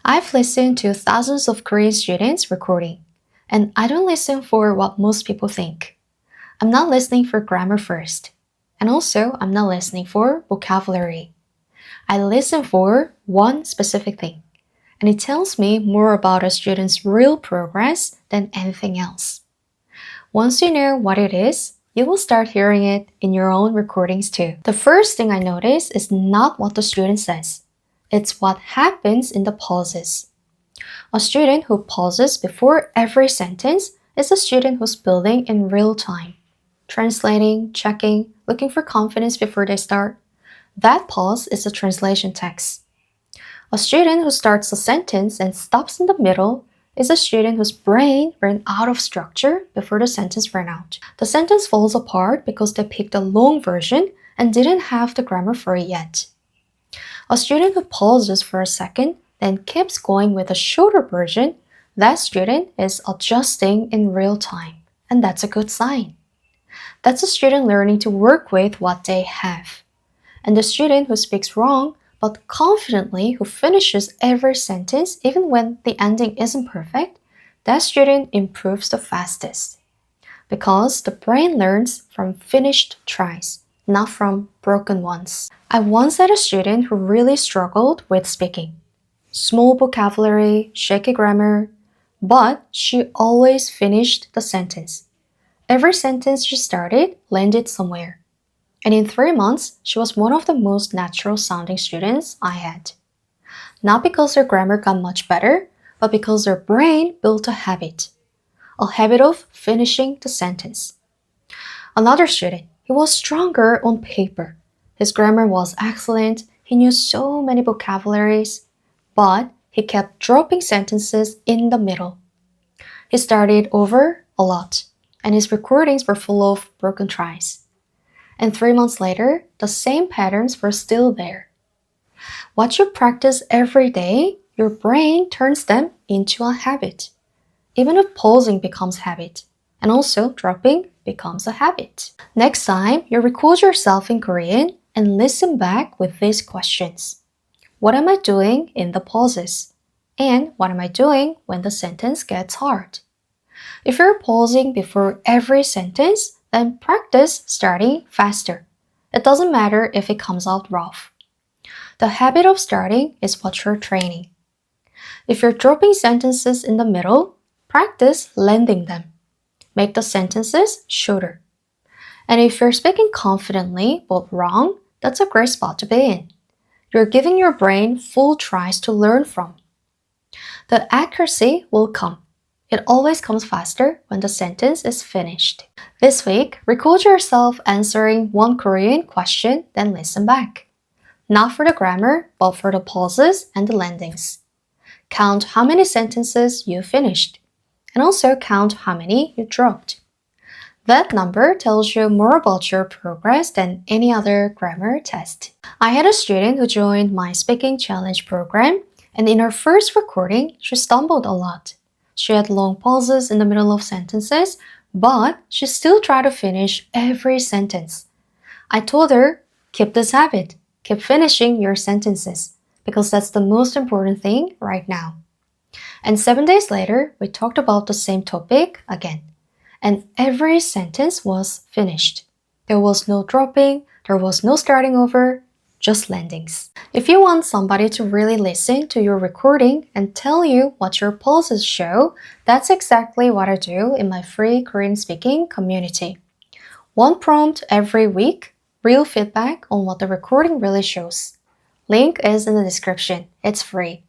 I've listened to thousands of Korean students recording, and I don't listen for what most people think. I'm not listening for grammar first, and also I'm not listening for vocabulary. I listen for one specific thing, and it tells me more about a student's real progress than anything else. Once you know what it is, you will start hearing it in your own recordings too. The first thing I notice is not what the student says. It's what happens in the pauses. A student who pauses before every sentence is a student who's building in real time. Translating, checking, looking for confidence before they start. That pause is a translation text. A student who starts a sentence and stops in the middle is a student whose brain ran out of structure before the sentence ran out. The sentence falls apart because they picked a long version and didn't have the grammar for it yet. A student who pauses for a second, then keeps going with a shorter version, that student is adjusting in real time, and that's a good sign. That's a student learning to work with what they have. And the student who speaks wrong, but confidently who finishes every sentence even when the ending isn't perfect, that student improves the fastest. Because the brain learns from finished tries, not from broken ones. I once had a student who really struggled with speaking. Small vocabulary, shaky grammar, but she always finished the sentence. Every sentence she started landed somewhere. And in 3 months, she was one of the most natural sounding students I had. Not because their grammar got much better, but because their brain built a habit of finishing the sentence. Another student, he was stronger on paper. His grammar was excellent, he knew so many vocabularies, but he kept dropping sentences in the middle. He started over a lot, and his recordings were full of broken tries. And 3 months later, the same patterns were still there. What you practice every day, your brain turns them into a habit. Even if pausing becomes habit, and also dropping becomes a habit. Next time, you record yourself in Korean and listen back with these questions. What am I doing in the pauses? And what am I doing when the sentence gets hard? If you're pausing before every sentence, then practice starting faster. It doesn't matter if it comes out rough. The habit of starting is what you're training. If you're dropping sentences in the middle, practice landing them. Make the sentences shorter. And if you're speaking confidently but wrong, that's a great spot to be in. You're giving your brain full tries to learn from. The accuracy will come. It always comes faster when the sentence is finished. This week, record yourself answering one Korean question, then listen back. Not for the grammar, but for the pauses and the landings. Count how many sentences you finished, and also count how many you dropped. That number tells you more about your progress than any other grammar test. I had a student who joined my speaking challenge program, and in her first recording, she stumbled a lot. She had long pauses in the middle of sentences, but she still tried to finish every sentence. I told her, keep this habit. Keep finishing your sentences, because that's the most important thing right now. And 7 days later, we talked about the same topic again. And every sentence was finished. There was no dropping, there was no starting over, just landings. If you want somebody to really listen to your recording and tell you what your pauses show, that's exactly what I do in my free Korean speaking community. One prompt every week, real feedback on what the recording really shows. Link is in the description. It's free.